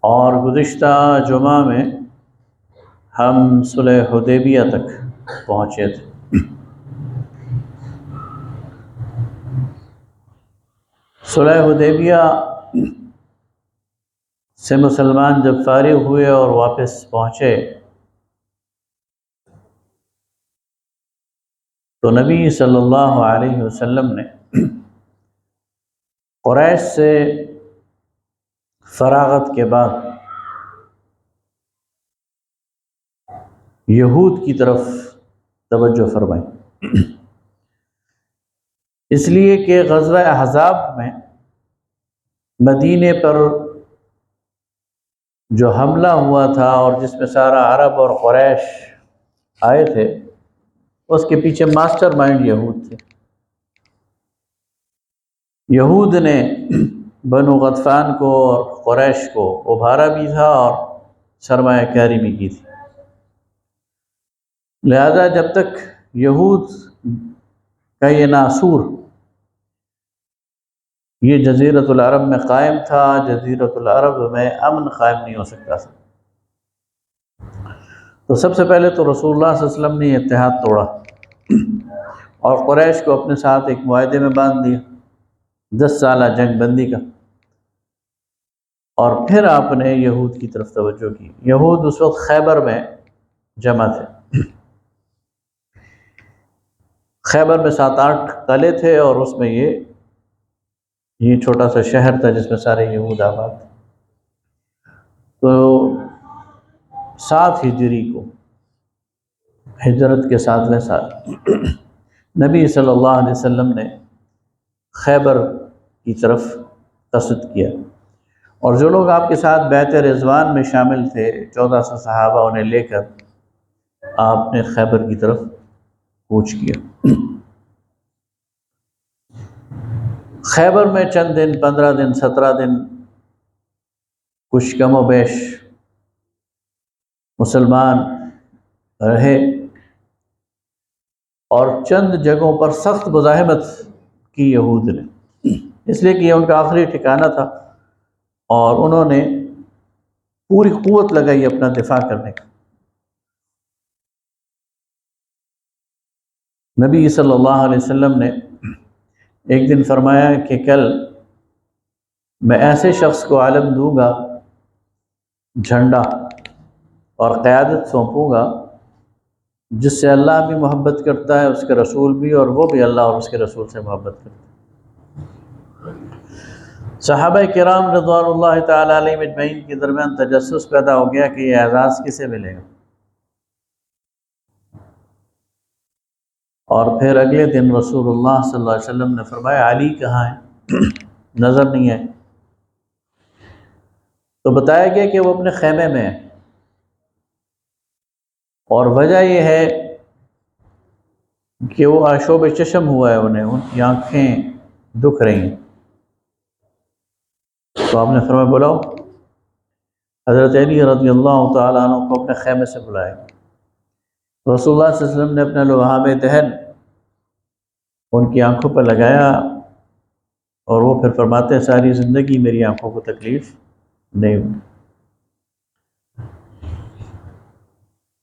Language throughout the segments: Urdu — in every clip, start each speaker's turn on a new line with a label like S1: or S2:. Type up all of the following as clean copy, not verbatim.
S1: اور گزشتہ جمعہ میں ہم صلح حدیبیہ تک پہنچے تھے۔ صلح حدیبیہ سے مسلمان جب فارغ ہوئے اور واپس پہنچے تو نبی صلی اللہ علیہ وسلم نے قریش سے فراغت کے بعد یہود کی طرف توجہ فرمائی، اس لیے کہ غزوہ احزاب میں مدینے پر جو حملہ ہوا تھا اور جس میں سارا عرب اور قریش آئے تھے، اس کے پیچھے ماسٹر مائنڈ یہود تھے۔ یہود نے بنو غطفان کو اور قریش کو ابھارا بھی تھا اور سرمایہ کاری بھی کی تھی، لہذا جب تک یہود کا یہ ناسور یہ جزیرۃ العرب میں قائم تھا، جزیرۃ العرب میں امن قائم نہیں ہو سکتا تھا۔ تو سب سے پہلے تو رسول اللہ صلی اللہ علیہ وسلم نے یہ اتحاد توڑا اور قریش کو اپنے ساتھ ایک معاہدے میں باندھ دیا 10 سالہ جنگ بندی کا، اور پھر آپ نے یہود کی طرف توجہ کی۔ یہود اس وقت خیبر میں جمع تھے، خیبر میں 7-8 قلعے تھے اور اس میں یہ چھوٹا سا شہر تھا جس میں سارے یہود آباد تھے۔ تو 7 ہجری کو، ہجرت کے 7ویں سال، نبی صلی اللہ علیہ وسلم نے خیبر کی طرف قصد کیا، اور جو لوگ آپ کے ساتھ بیعت رضوان میں شامل تھے 1400 صحابہ، انہیں لے کر آپ نے خیبر کی طرف کوچ کیا۔ خیبر میں چند دن، 15 دن، 17 دن کچھ کم و بیش مسلمان رہے، اور چند جگہوں پر سخت مزاحمت کی یہود نے، اس لیے کہ یہ ان کا آخری ٹھکانہ تھا اور انہوں نے پوری قوت لگائی اپنا دفاع کرنے کا۔ نبی صلی اللہ علیہ وسلم نے ایک دن فرمایا کہ کل میں ایسے شخص کو علم دوں گا، جھنڈا اور قیادت سونپوں گا، جس سے اللہ بھی محبت کرتا ہے، اس کے رسول بھی، اور وہ بھی اللہ اور اس کے رسول سے محبت کرتا ہے۔ صحابہ کرام رضوان اللہ تعالیٰ علیہم اجمعین کے درمیان تجسس پیدا ہو گیا کہ یہ اعزاز کسے ملے گا، اور پھر اگلے دن رسول اللہ صلی اللہ علیہ وسلم نے فرمایا علی کہاں ہے؟ نظر نہیں ہے۔ تو بتایا گیا کہ وہ اپنے خیمے میں ہے، اور وجہ یہ ہے کہ وہ آشوب چشم ہوا ہے، ان کی آنکھیں دکھ رہی ہیں۔ تو آپ نے فرمایا بلاؤ، حضرت علی رضی اللہ تعالیٰ عنہ کو اپنے خیمے سے بلایا۔ رسول اللہ صلی اللہ علیہ وسلم نے اپنا لباب دہن ان کی آنکھوں پر لگایا، اور وہ پھر فرماتے ہیں ساری زندگی میری آنکھوں کو تکلیف نہیں ہوئی۔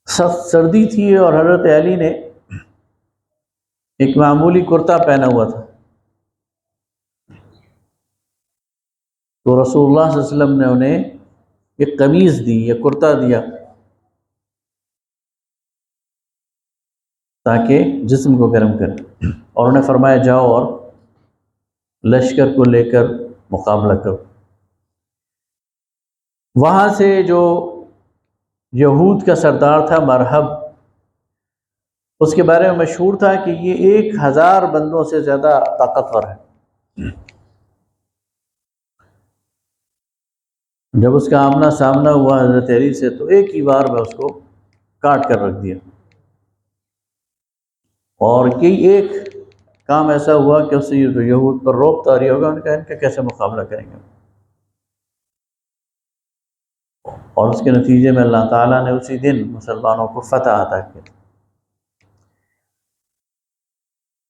S1: سخت سردی تھی اور حضرت علی نے ایک معمولی کرتا پہنا ہوا تھا، تو رسول اللہ صلی اللہ علیہ وسلم نے انہیں ایک قمیض دی یا کرتا دیا تاکہ جسم کو گرم کرے، اور انہیں فرمایا جاؤ اور لشکر کو لے کر مقابلہ کرو۔ وہاں سے جو یہود کا سردار تھا مرحب، اس کے بارے میں مشہور تھا کہ یہ 1000 بندوں سے زیادہ طاقتور ہے۔ جب اس کا آمنا سامنا ہوا حضرت علی سے تو ایک ہی بار میں اس کو کاٹ کر رکھ دیا، اور یہ ایک کام ایسا ہوا کہ اس سے جو یہود پر روب طاری ہوگا، ان کا کیسے مقابلہ کریں گے، اور اس کے نتیجے میں اللہ تعالیٰ نے اسی دن مسلمانوں کو فتح عطا کی۔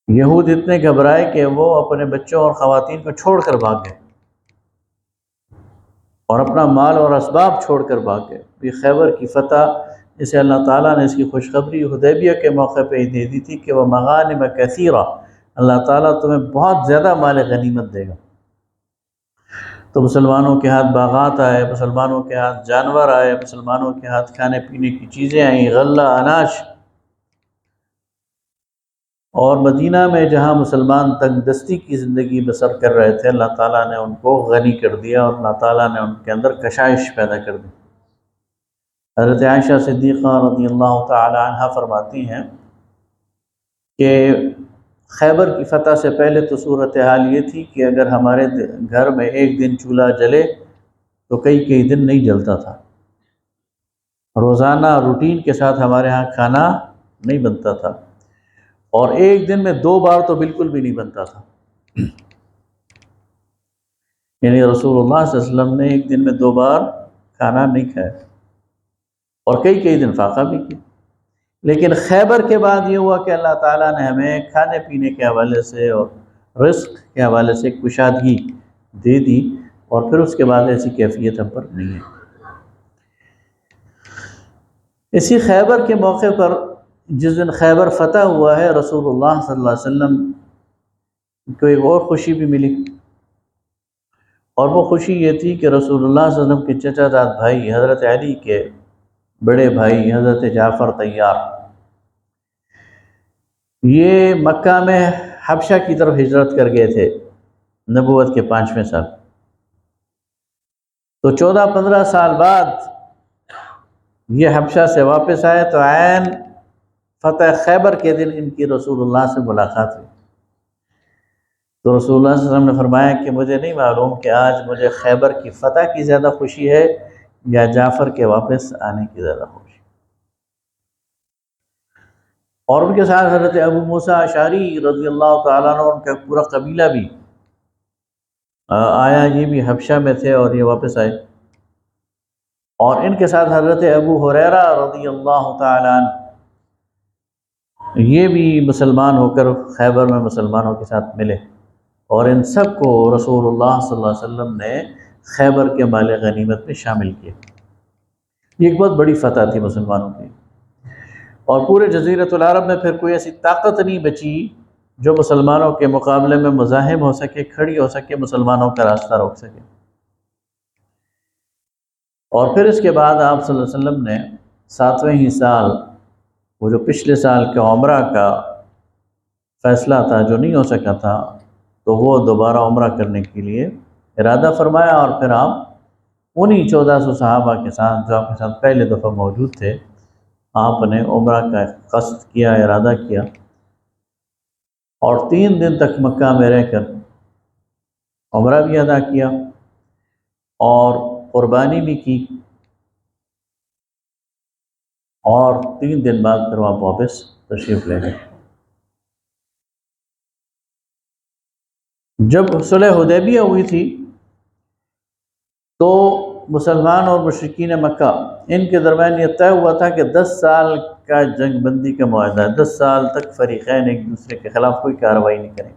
S1: یہود اتنے گھبرائے کہ وہ اپنے بچوں اور خواتین کو چھوڑ کر بھاگ گئے، اور اپنا مال اور اسباب چھوڑ کر بھاگ گئے۔ یہ خیبر کی فتح جسے اللہ تعالیٰ نے اس کی خوشخبری حدیبیہ کے موقع پہ ہی دے دی تھی کہ وہ مغانم کثیرہ، اللہ تعالیٰ تمہیں بہت زیادہ مال غنیمت دے گا۔ تو مسلمانوں کے ہاتھ باغات آئے، مسلمانوں کے ہاتھ جانور آئے، مسلمانوں کے ہاتھ کھانے پینے کی چیزیں آئیں، غلہ اناج۔ اور مدینہ میں جہاں مسلمان تنگ دستی کی زندگی بسر کر رہے تھے، اللہ تعالیٰ نے ان کو غنی کر دیا اور اللہ تعالیٰ نے ان کے اندر کشائش پیدا کر دی۔ حضرت عائشہ صدیقہ رضی اللہ تعالی عنہ فرماتی ہیں کہ خیبر کی فتح سے پہلے تو صورتحال یہ تھی کہ اگر ہمارے گھر میں ایک دن چولہا جلے تو کئی دن نہیں جلتا تھا، روزانہ روٹین کے ساتھ ہمارے ہاں کھانا نہیں بنتا تھا، اور ایک دن میں 2 بار تو بالکل بھی نہیں بنتا تھا۔ یعنی رسول اللہ صلی اللہ علیہ وسلم نے ایک دن میں 2 بار کھانا نہیں کھایا، اور کئی دن فاقہ بھی کیا۔ لیکن خیبر کے بعد یہ ہوا کہ اللہ تعالیٰ نے ہمیں کھانے پینے کے حوالے سے اور رزق کے حوالے سے کشادگی دے دی، اور پھر اس کے بعد ایسی کیفیت ہم پر نہیں ہے۔ اسی خیبر کے موقع پر جس دن خیبر فتح ہوا ہے، رسول اللہ صلی اللہ علیہ وسلم کو ایک اور خوشی بھی ملی، اور وہ خوشی یہ تھی کہ رسول اللہ صلی اللہ علیہ وسلم کے چچا زاد بھائی حضرت علی کے بڑے بھائی حضرت جعفر طیار، یہ مکہ میں حبشہ کی طرف ہجرت کر گئے تھے نبوت کے 5ویں سال۔ تو 14-15 سال بعد یہ حبشہ سے واپس آئے، تو عین فتح خیبر کے دن ان کی رسول اللہ سے ملاقات ہوئی۔ تو رسول اللہ صلی اللہ علیہ وسلم نے فرمایا کہ مجھے نہیں معلوم کہ آج مجھے خیبر کی فتح کی زیادہ خوشی ہے یا جعفر کے واپس آنے کی زیادہ خوشی۔ اور ان کے ساتھ حضرت ابو موسیٰ اشعری رضی اللہ تعالیٰ عنہ، ان کا پورا قبیلہ بھی آیا، یہ بھی حبشہ میں تھے اور یہ واپس آئے۔ اور ان کے ساتھ حضرت ابو ہریرہ رضی اللہ تعالیٰ عنہ، یہ بھی مسلمان ہو کر خیبر میں مسلمانوں کے ساتھ ملے، اور ان سب کو رسول اللہ صلی اللہ علیہ وسلم نے خیبر کے مال غنیمت میں شامل کیا۔ یہ ایک بہت بڑی فتح تھی مسلمانوں کی، اور پورے جزیرۃ العرب میں پھر کوئی ایسی طاقت نہیں بچی جو مسلمانوں کے مقابلے میں مزاحم ہو سکے، کھڑی ہو سکے، مسلمانوں کا راستہ روک سکے۔ اور پھر اس کے بعد آپ صلی اللہ علیہ وسلم نے 7ویں ہی سال، وہ جو پچھلے سال کے عمرہ کا فیصلہ تھا جو نہیں ہو سکا تھا، تو وہ دوبارہ عمرہ کرنے کے لیے ارادہ فرمایا، اور پھر آپ انہی 1400 صحابہ کے ساتھ جو آپ کے ساتھ پہلے دفعہ موجود تھے، آپ نے عمرہ کا قصد کیا، ارادہ کیا، اور 3 دن تک مکہ میں رہ کر عمرہ بھی ادا کیا اور قربانی بھی کی، اور 3 دن بعد پھر آپ واپس تشریف لے گئے۔ جب صلح حدیبیہ ہوئی تھی تو مسلمان اور مشرکین مکہ ان کے درمیان یہ طے ہوا تھا کہ 10 سال کا جنگ بندی کا معاہدہ ہے، 10 سال تک فریقین ایک دوسرے کے خلاف کوئی کارروائی نہیں کریں۔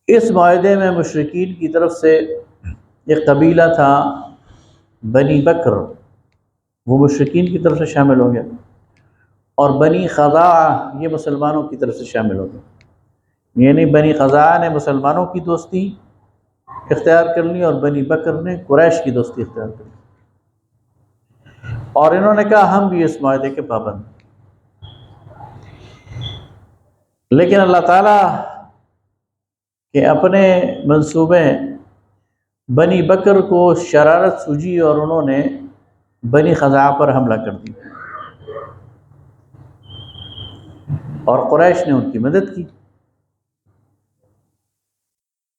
S1: اس معاہدے میں مشرکین کی طرف سے ایک قبیلہ تھا بنی بکر، وہ مشرکین کی طرف سے شامل ہو گیا، اور بنی خزاعہ یہ مسلمانوں کی طرف سے شامل ہو گیا۔ یعنی بنی خزاعہ نے مسلمانوں کی دوستی اختیار کر لی، اور بنی بکر نے قریش کی دوستی اختیار کر لی، اور انہوں نے کہا ہم بھی اس معاہدے کے پابند ہیں۔ لیکن اللہ تعالیٰ کے اپنے منصوبے، بنی بکر کو شرارت سوجی اور انہوں نے بنی خزاعہ پر حملہ کر دیا، اور قریش نے ان کی مدد کی۔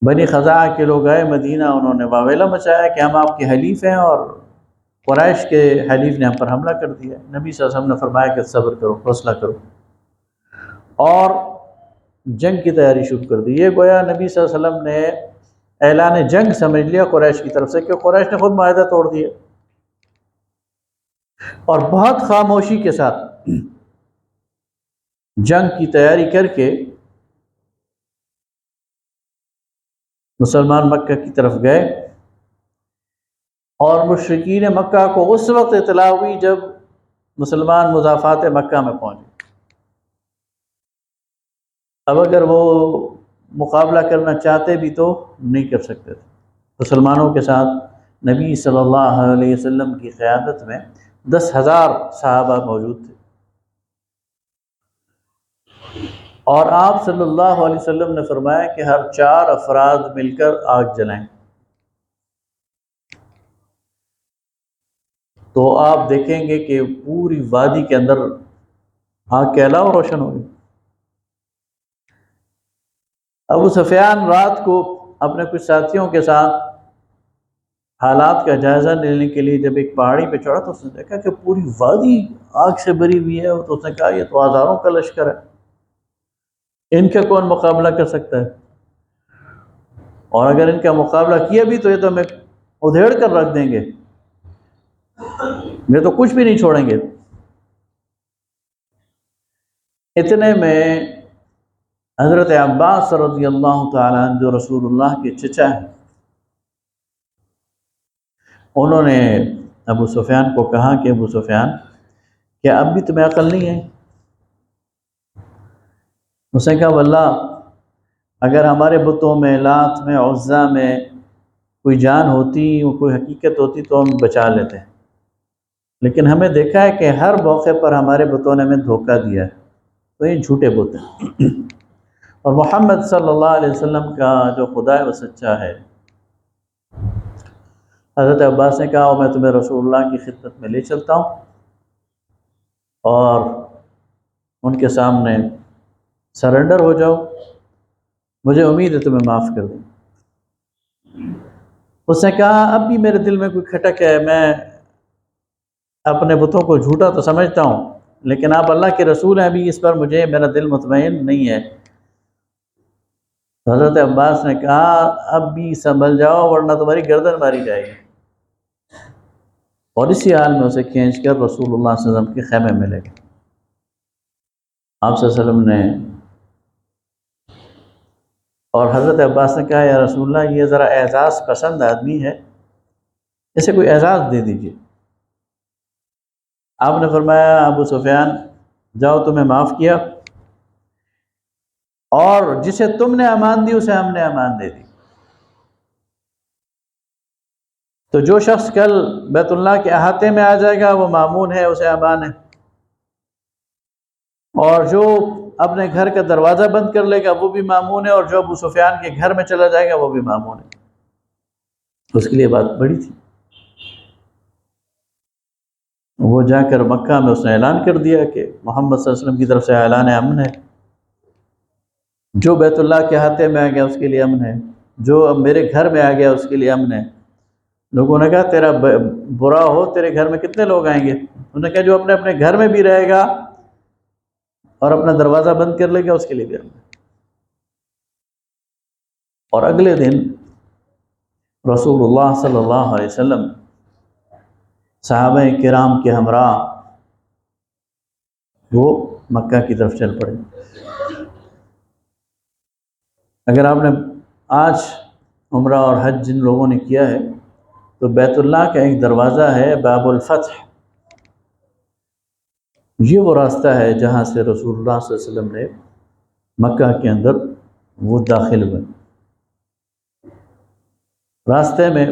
S1: بنی خزاعہ کے لوگ آئے مدینہ، انہوں نے واویلا مچایا کہ ہم آپ کے حلیف ہیں، اور قریش کے حلیف نے ہم پر حملہ کر دیا۔ نبی صلی اللہ علیہ وسلم نے فرمایا کہ صبر کرو، حوصلہ کرو، اور جنگ کی تیاری شروع کر دی۔ یہ گویا نبی صلی اللہ علیہ وسلم نے اعلان جنگ سمجھ لیا قریش کی طرف سے، کہ قریش نے خود معاہدہ توڑ دیا، اور بہت خاموشی کے ساتھ جنگ کی تیاری کر کے مسلمان مکہ کی طرف گئے، اور مشرکین مکہ کو اس وقت اطلاع ہوئی جب مسلمان مضافات مکہ میں پہنچے۔ اب اگر وہ مقابلہ کرنا چاہتے بھی تو نہیں کر سکتے تھے۔ مسلمانوں کے ساتھ نبی صلی اللہ علیہ وسلم کی قیادت میں 10,000 صحابہ موجود تھے، اور آپ صلی اللہ علیہ وسلم نے فرمایا کہ ہر 4 افراد مل کر آگ جلائیں۔ تو آپ دیکھیں گے کہ پوری وادی کے اندر آگ کے علاوہ روشن ہوگی۔ ابو سفیان رات کو اپنے کچھ ساتھیوں کے ساتھ حالات کا جائزہ لینے کے لیے جب ایک پہاڑی پہ چڑھا تو اس نے دیکھا کہ پوری وادی آگ سے بھری ہوئی ہے، تو اس نے کہا یہ تو ہزاروں کا لشکر ہے، ان کا کون مقابلہ کر سکتا ہے؟ اور اگر ان کا مقابلہ کیا بھی تو یہ تو ہمیں ادھیڑ کر رکھ دیں گے، یہ تو کچھ بھی نہیں چھوڑیں گے۔ اتنے میں حضرت عباس رضی اللہ تعالیٰ عنہ جو رسول اللہ کے چچا ہیں، انہوں نے ابو سفیان کو کہا کہ ابو سفیان کیا اب بھی تمہیں عقل نہیں ہے؟ اس نے کہا واللہ اگر ہمارے بتوں میں، لات میں، عزا میں کوئی جان ہوتی، کوئی حقیقت ہوتی تو ہم بچا لیتے، لیکن ہمیں دیکھا ہے کہ ہر موقع پر ہمارے بتوں نے ہمیں دھوکہ دیا ہے، تو یہ جھوٹے بت ہیں، اور محمد صلی اللہ علیہ وسلم کا جو خدا ہے وہ سچا ہے۔ حضرت عباس نے کہا میں تمہیں رسول اللہ کی خدمت میں لے چلتا ہوں، اور ان کے سامنے سرنڈر ہو جاؤ، مجھے امید ہے تمہیں معاف کر دوں۔ اس نے کہا اب بھی میرے دل میں کوئی کھٹک ہے، میں اپنے بتوں کو جھوٹا تو سمجھتا ہوں، لیکن آپ اللہ کے رسول ہیں، ابھی اس پر مجھے میرا دل مطمئن نہیں ہے۔ حضرت عباس نے کہا اب بھی سنبھل جاؤ ورنہ تمہاری گردن ماری جائے گی، اور اسی حال میں اسے کھینچ کر رسول اللہ صلی اللہ علیہ وسلم کے خیمے میں لے گئے۔ آپ صلی اللہ علیہ وسلم نے اور حضرت عباس نے کہا یا رسول اللہ یہ ذرا اعزاز پسند آدمی ہے، اسے کوئی اعزاز دے دیجیے۔ آپ نے فرمایا ابو سفیان جاؤ تمہیں معاف کیا، اور جسے تم نے امان دی اسے ہم نے امان دے دی۔ تو جو شخص کل بیت اللہ کے احاطے میں آ جائے گا وہ مامون ہے، اسے امان ہے، اور جو اپنے گھر کا دروازہ بند کر لے گا وہ بھی مامون ہے، اور جو ابو سفیان کے گھر میں چلا جائے گا وہ بھی مامون ہے۔ اس کے لیے بات بڑی تھی، وہ جا کر مکہ میں اس نے اعلان کر دیا کہ محمد صلی اللہ علیہ وسلم کی طرف سے اعلان امن ہے، جو بیت اللہ کے احاطے میں آ گیا اس کے لیے امن ہے، جو اب میرے گھر میں آ گیا اس کے لیے امن ہے۔ لوگوں نے کہا تیرا برا ہو، تیرے گھر میں کتنے لوگ آئیں گے؟ انہوں نے کہا جو اپنے اپنے گھر میں بھی رہے گا اور اپنا دروازہ بند کر لے گا اس کے لیے بھی امن ہے۔ اور اگلے دن رسول اللہ صلی اللہ علیہ وسلم صحابہ کرام کے ہمراہ وہ مکہ کی طرف چل پڑے۔ اگر آپ نے آج عمرہ اور حج جن لوگوں نے کیا ہے تو بیت اللہ کا ایک دروازہ ہے باب الفتح، یہ وہ راستہ ہے جہاں سے رسول اللہ صلی اللہ علیہ وسلم نے مکہ کے اندر وہ داخل ہوئے۔ راستے میں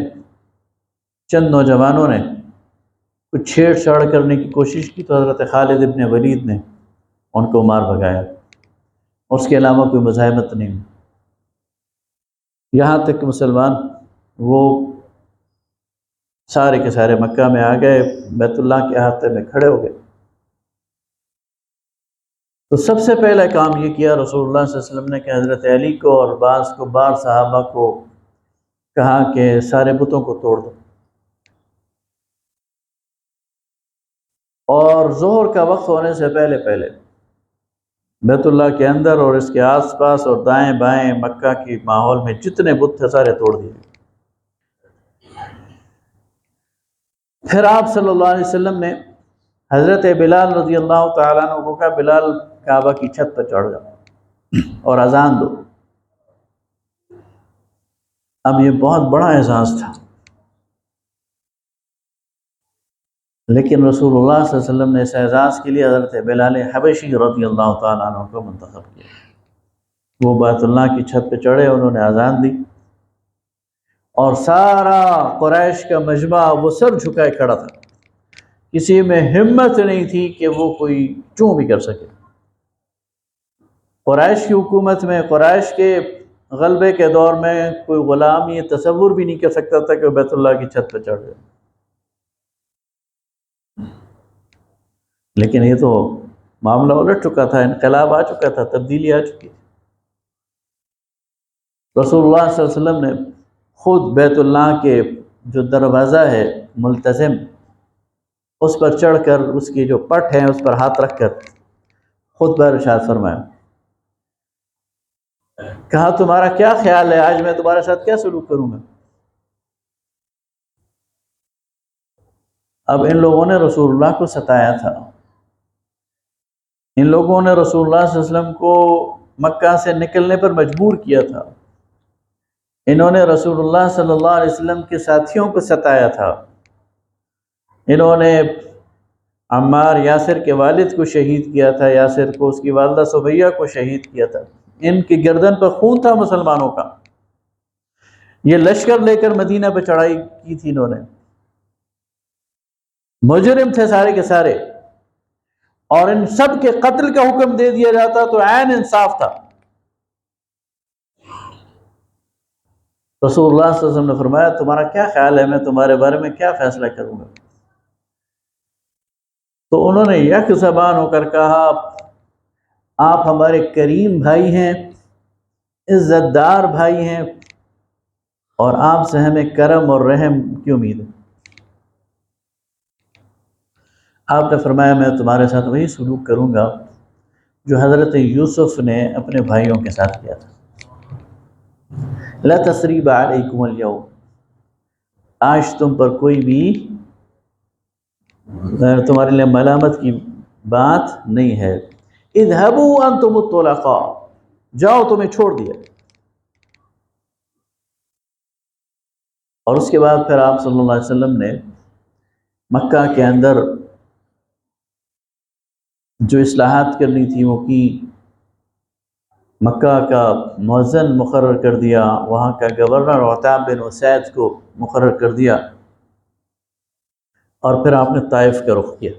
S1: چند نوجوانوں نے کچھ چھیڑ چھاڑ کرنے کی کوشش کی تو حضرت خالد ابن ولید نے ان کو مار بھگایا، اس کے علاوہ کوئی مزاحمت نہیں۔ یہاں تک کہ مسلمان وہ سارے کے سارے مکہ میں آ گئے، بیت اللہ کے احاطے میں کھڑے ہو گئے۔ تو سب سے پہلا کام یہ کیا رسول اللہ صلی اللہ علیہ وسلم نے کہ حضرت علی کو اور بعض صحابہ کو کہا کہ سارے بتوں کو توڑ دو، اور ظہر کا وقت ہونے سے پہلے پہلے بیت اللہ کے اندر اور اس کے آس پاس اور دائیں بائیں مکہ کی ماحول میں جتنے بت تھے سارے توڑ دیے۔ پھر آپ صلی اللہ علیہ وسلم نے حضرت بلال رضی اللہ تعالیٰ عنہ کو کہا بلال کعبہ کی چھت پر چڑھ جاؤ اور اذان دو۔ اب یہ بہت بڑا اعزاز تھا، لیکن رسول اللہ صلی اللہ علیہ وسلم نے اس اعزاز کے لیے حضرت بلال حبشی رضی اللہ تعالیٰ عنہ کو منتخب کیا۔ وہ بیت اللہ کی چھت پہ چڑھے، انہوں نے اذان دی، اور سارا قریش کا مجمع وہ سر جھکائے کھڑا تھا، کسی میں ہمت نہیں تھی کہ وہ کوئی چوں بھی کر سکے۔ قریش کی حکومت میں، قریش کے غلبے کے دور میں کوئی غلام یہ تصور بھی نہیں کر سکتا تھا کہ وہ بیت اللہ کی چھت پہ چڑھ جائے، لیکن یہ تو معاملہ الٹ چکا تھا، انقلاب آ چکا تھا، تبدیلی آ چکی تھی۔ رسول اللہ صلی اللہ علیہ وسلم نے خود بیت اللہ کے جو دروازہ ہے ملتزم، اس پر چڑھ کر اس کی جو پٹ ہے اس پر ہاتھ رکھ کر خود پر ارشاد فرمایا، کہا تمہارا کیا خیال ہے، آج میں تمہارے ساتھ کیا سلوک کروں گا؟ اب ان لوگوں نے رسول اللہ کو ستایا تھا، ان لوگوں نے رسول اللہ صلی اللہ علیہ وسلم کو مکہ سے نکلنے پر مجبور کیا تھا، انہوں نے رسول اللہ صلی اللہ علیہ وسلم کے ساتھیوں کو ستایا تھا، انہوں نے عمار یاسر کے والد کو شہید کیا تھا، یاسر کو، اس کی والدہ سمیہ کو شہید کیا تھا، ان کی گردن پر خون تھا مسلمانوں کا، یہ لشکر لے کر مدینہ پہ چڑھائی کی تھی، انہوں نے مجرم تھے سارے کے سارے، اور ان سب کے قتل کا حکم دے دیا جاتا تو عین انصاف تھا۔ رسول اللہ صلی اللہ علیہ وسلم نے فرمایا تمہارا کیا خیال ہے، میں تمہارے بارے میں کیا فیصلہ کروں گا؟ تو انہوں نے یک زبان ہو کر کہا آپ ہمارے کریم بھائی ہیں، عزت دار بھائی ہیں، اور آپ سے ہمیں کرم اور رحم کی امید ہے۔ آپ نے فرمایا میں تمہارے ساتھ وہی سلوک کروں گا جو حضرت یوسف نے اپنے بھائیوں کے ساتھ کیا تھا۔ لا تثریب علیکم اليوم، آج تم پر کوئی بھی تمہارے لیے ملامت کی بات نہیں ہے۔ اذهبوا انتم الطلقاء، جاؤ تمہیں چھوڑ دیا۔ اور اس کے بعد پھر آپ صلی اللہ علیہ وسلم نے مکہ کے اندر جو اصلاحات کرنی تھی وہ کی، مکہ کا مؤذن مقرر کر دیا، وہاں کا گورنر عتاب بن اسید کو مقرر کر دیا، اور پھر آپ نے طائف کا رخ کیا،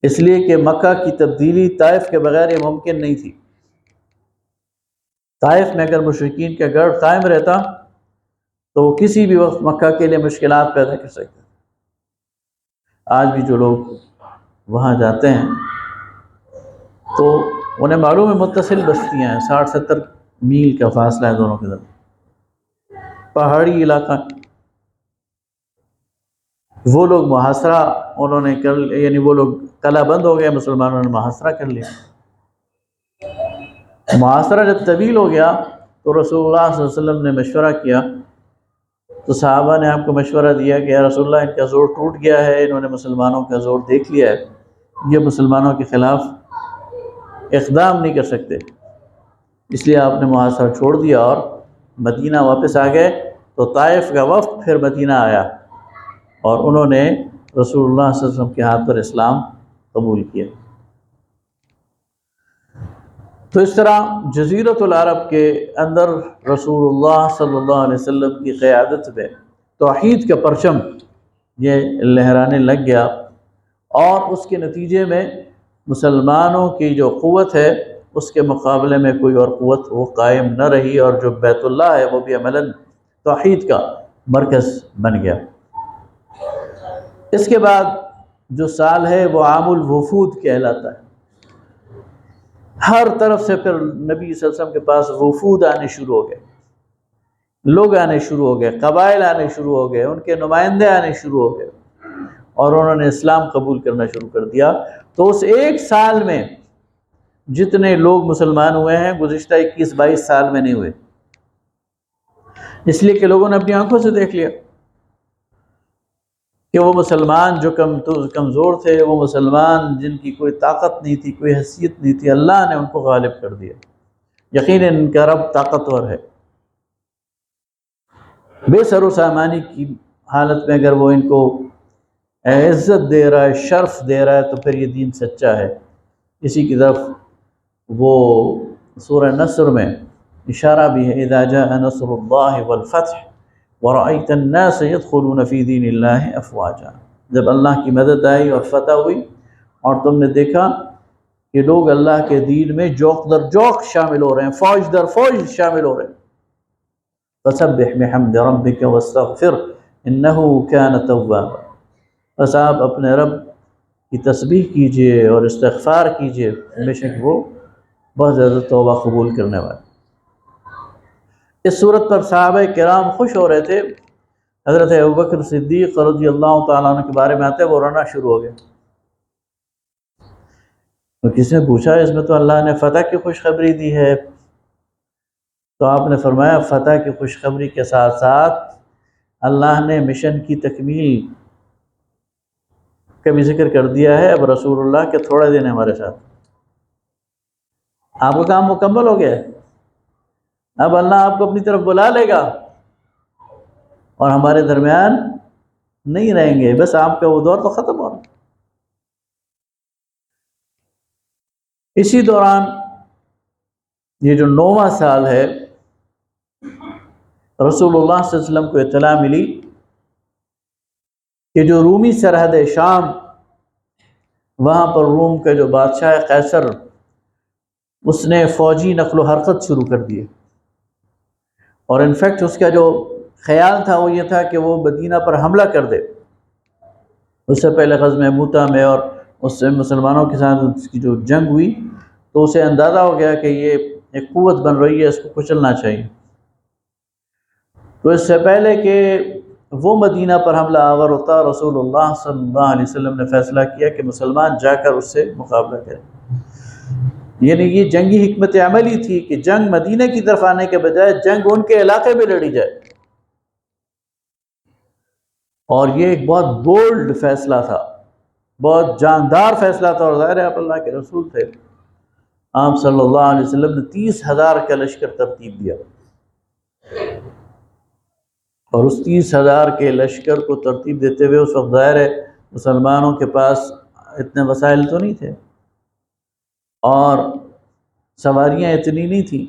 S1: اس لیے کہ مکہ کی تبدیلی طائف کے بغیر یہ ممکن نہیں تھی۔ طائف میں اگر مشرکین کا گڑھ قائم رہتا تو وہ کسی بھی وقت مکہ کے لیے مشکلات پیدا کر سکتے۔ آج بھی جو لوگ وہاں جاتے ہیں تو انہیں معلوم ہے متصل بستیاں ہیں، 60-70 میل کا فاصلہ ہے دونوں کے درمیان، پہاڑی علاقہ۔ وہ لوگ محاصرہ انہوں نے کر، یعنی وہ لوگ قلعہ بند ہو گئے، مسلمانوں نے محاصرہ کر لیا۔ محاصرہ جب طویل ہو گیا تو رسول اللہ صلی اللہ علیہ وسلم نے مشورہ کیا، تو صحابہ نے آپ کو مشورہ دیا کہ یا رسول اللہ ان کا زور ٹوٹ گیا ہے، انہوں نے مسلمانوں کا زور دیکھ لیا ہے، یہ مسلمانوں کے خلاف اقدام نہیں کر سکتے، اس لیے آپ نے محاصرہ چھوڑ دیا اور مدینہ واپس آ گئے۔ تو طائف کا وفد پھر مدینہ آیا اور انہوں نے رسول اللہ صلی اللہ علیہ وسلم کے ہاتھ پر اسلام قبول کیا۔ تو اس طرح جزیرۃ العرب کے اندر رسول اللہ صلی اللہ علیہ وسلم کی قیادت میں توحید کا پرچم یہ لہرانے لگ گیا، اور اس کے نتیجے میں مسلمانوں کی جو قوت ہے اس کے مقابلے میں کوئی اور قوت وہ قائم نہ رہی، اور جو بیت اللہ ہے وہ بھی عملاً توحید کا مرکز بن گیا۔ اس کے بعد جو سال ہے وہ عام الوفود کہلاتا ہے۔ ہر طرف سے پھر نبی صلی اللہ علیہ وسلم کے پاس وفود آنے شروع ہو گئے، لوگ آنے شروع ہو گئے، قبائل آنے شروع ہو گئے، ان کے نمائندے آنے شروع ہو گئے، اور انہوں نے اسلام قبول کرنا شروع کر دیا۔ تو اس ایک سال میں جتنے لوگ مسلمان ہوئے ہیں گزشتہ 21-22 سال میں نہیں ہوئے، اس لیے کہ لوگوں نے اپنی آنکھوں سے دیکھ لیا کہ وہ مسلمان جو کمزور تھے، وہ مسلمان جن کی کوئی طاقت نہیں تھی، کوئی حیثیت نہیں تھی، اللہ نے ان کو غالب کر دیا۔ یقیناً ان کا رب طاقتور ہے، بے سر و سامانی کی حالت میں اگر وہ ان کو عزت دے رہا ہے، شرف دے رہا ہے، تو پھر یہ دین سچا ہے۔ اسی کی طرف وہ سورہ نصر میں اشارہ بھی ہے، اذا جاء نصر اللہ والفتح ورأیت الناس يدخلون فی دین اللہ افواجا، جب اللہ کی مدد آئی اور فتح ہوئی اور تم نے دیکھا کہ لوگ اللہ کے دین میں جوق در جوق شامل ہو رہے ہیں، فوج در فوج شامل ہو رہے ہیں۔ فسبح بحمد ربک واستغفر انہ کان توابا، بس آپ اپنے رب کی تسبیح کیجئے اور استغفار کیجئے، بے شک وہ بہت زیادہ توبہ قبول کرنے والے۔ اس صورت پر صحابہ کرام خوش ہو رہے تھے۔ حضرت ابوبکر صدیق رضی اللہ تعالیٰ عنہ کے بارے میں آتے وہ رونا شروع ہو گئے۔ تو کسی نے پوچھا اس میں تو اللہ نے فتح کی خوشخبری دی ہے، تو آپ نے فرمایا فتح کی خوشخبری کے ساتھ ساتھ اللہ نے مشن کی تکمیل کا بھی ذکر کر دیا ہے۔ اب رسول اللہ کے تھوڑے دن ہمارے ساتھ، آپ کا کام مکمل ہو گیا ہے، اب اللہ آپ کو اپنی طرف بلا لے گا اور ہمارے درمیان نہیں رہیں گے، بس آپ کا وہ دور تو ختم ہو رہا۔ اسی دوران یہ جو 9واں سال ہے، رسول اللہ صلی اللہ علیہ وسلم کو اطلاع ملی کہ جو رومی سرحد شام، وہاں پر روم کا جو بادشاہ قیصر، اس نے فوجی نقل و حرکت شروع کر دیے، اور انفیکٹ اس کا جو خیال تھا وہ یہ تھا کہ وہ مدینہ پر حملہ کر دے۔ اس سے پہلے غزوہ موتا میں اور اس سے مسلمانوں کے ساتھ اس کی جو جنگ ہوئی، تو اسے اندازہ ہو گیا کہ یہ ایک قوت بن رہی ہے، اس کو کچلنا چاہیے۔ تو اس سے پہلے کہ وہ مدینہ پر حملہ آور ہوتا، رسول اللہ صلی اللہ علیہ وسلم نے فیصلہ کیا کہ مسلمان جا کر اس سے مقابلہ کریں۔ یعنی یہ جنگی حکمت عملی تھی کہ جنگ مدینہ کی طرف آنے کے بجائے جنگ ان کے علاقے میں لڑی جائے، اور یہ ایک بہت بولڈ فیصلہ تھا، بہت جاندار فیصلہ تھا، اور ظاہر ہے آپ اللہ کے رسول تھے۔ آپ صلی اللہ علیہ وسلم نے 30,000 کا لشکر ترتیب دیا، اور اس 30,000 کے لشکر کو ترتیب دیتے ہوئے اس وقت ظاہر ہے مسلمانوں کے پاس اتنے وسائل تو نہیں تھے، اور سواریاں اتنی نہیں تھیں،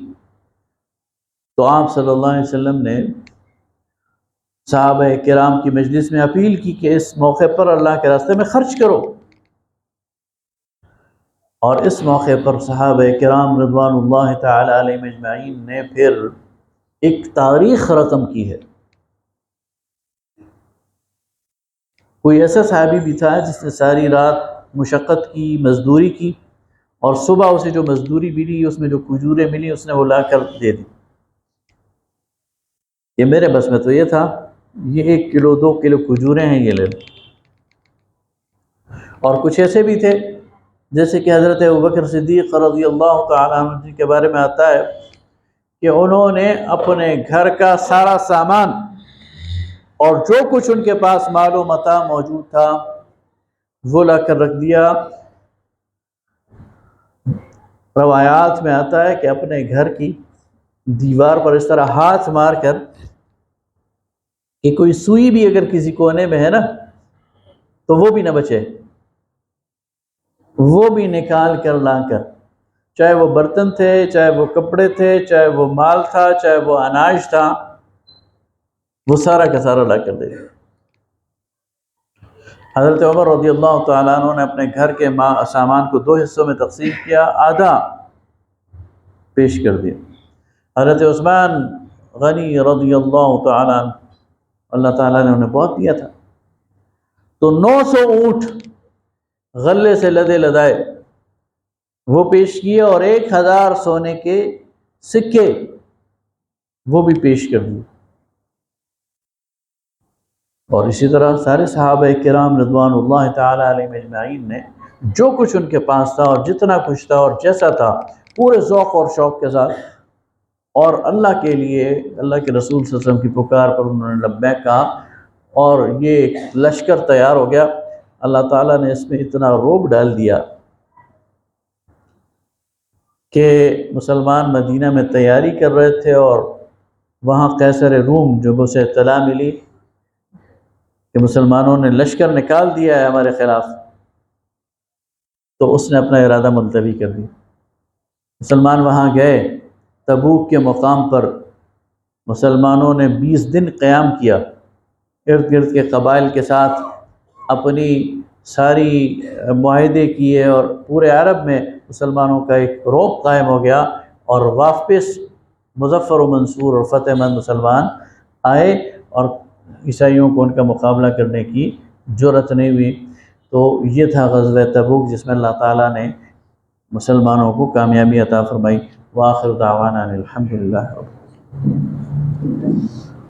S1: تو آپ صلی اللہ علیہ وسلم نے صحابہ کرام کی مجلس میں اپیل کی کہ اس موقع پر اللہ کے راستے میں خرچ کرو، اور اس موقع پر صحابہ کرام رضوان اللہ تعالی علیہم اجمعین نے پھر ایک تاریخ رقم کی ہے۔ کوئی ایسا صحابی بھی تھا جس نے ساری رات مشقت کی، مزدوری کی، اور صبح اسے جو مزدوری ملی، اس میں جو کھجوریں ملی، اس نے وہ لا کر دے دی۔ یہ میرے بس میں تو یہ تھا، یہ 1 کلو 2 کلو کھجوریں ہیں، یہ لے لو۔ اور کچھ ایسے بھی تھے جیسے کہ حضرت ابوبکر صدیق رضی اللہ تعالیٰ عنہ کے بارے میں آتا ہے کہ انہوں نے اپنے گھر کا سارا سامان اور جو کچھ ان کے پاس مال و متاع موجود تھا وہ لا کر رکھ دیا۔ روایات میں آتا ہے کہ اپنے گھر کی دیوار پر اس طرح ہاتھ مار کر کہ کوئی سوئی بھی اگر کسی کونے میں ہے نا تو وہ بھی نہ بچے، وہ بھی نکال کر لا کر، چاہے وہ برتن تھے، چاہے وہ کپڑے تھے، چاہے وہ مال تھا، چاہے وہ اناج تھا، وہ سارا کا سارا لا کر دے دیا۔ حضرت عمر رضی اللہ تعالیٰ عنہ نے اپنے گھر کے سامان کو 2 حصوں میں تقسیم کیا، آدھا پیش کر دیا۔ حضرت عثمان غنی رضی اللہ تعالیٰ عنہ، اللہ تعالیٰ نے انہیں بہت دیا تھا، تو 900 اونٹ غلے سے لدے لدائے وہ پیش کیے، اور 1000 سونے کے سکے وہ بھی پیش کر دیے۔ اور اسی طرح سارے صحابہ کرام رضوان اللہ تعالی علیہم اجمعین نے جو کچھ ان کے پاس تھا اور جتنا کچھ تھا اور جیسا تھا، پورے ذوق اور شوق کے ساتھ، اور اللہ کے لیے، اللہ کے رسول صلی اللہ علیہ وسلم کی پکار پر انہوں نے لبیک کہا، اور یہ لشکر تیار ہو گیا۔ اللہ تعالیٰ نے اس میں اتنا روب ڈال دیا کہ مسلمان مدینہ میں تیاری کر رہے تھے، اور وہاں قیصر روم جب اسے اطلاع ملی کہ مسلمانوں نے لشکر نکال دیا ہے ہمارے خلاف، تو اس نے اپنا ارادہ ملتوی کر دیا۔ مسلمان وہاں گئے، تبوک کے مقام پر مسلمانوں نے 20 دن قیام کیا، ارد گرد کے قبائل کے ساتھ اپنی ساری معاہدے کیے، اور پورے عرب میں مسلمانوں کا ایک رعب قائم ہو گیا، اور واپس مظفر و منصور اور فتح مند مسلمان آئے، اور عیسائیوں کو ان کا مقابلہ کرنے کی جرأت نہیں ہوئی۔ تو یہ تھا غزوہ تبوک جس میں اللہ تعالیٰ نے مسلمانوں کو کامیابی عطا فرمائی۔ وآخر دعوانا الحمدللہ۔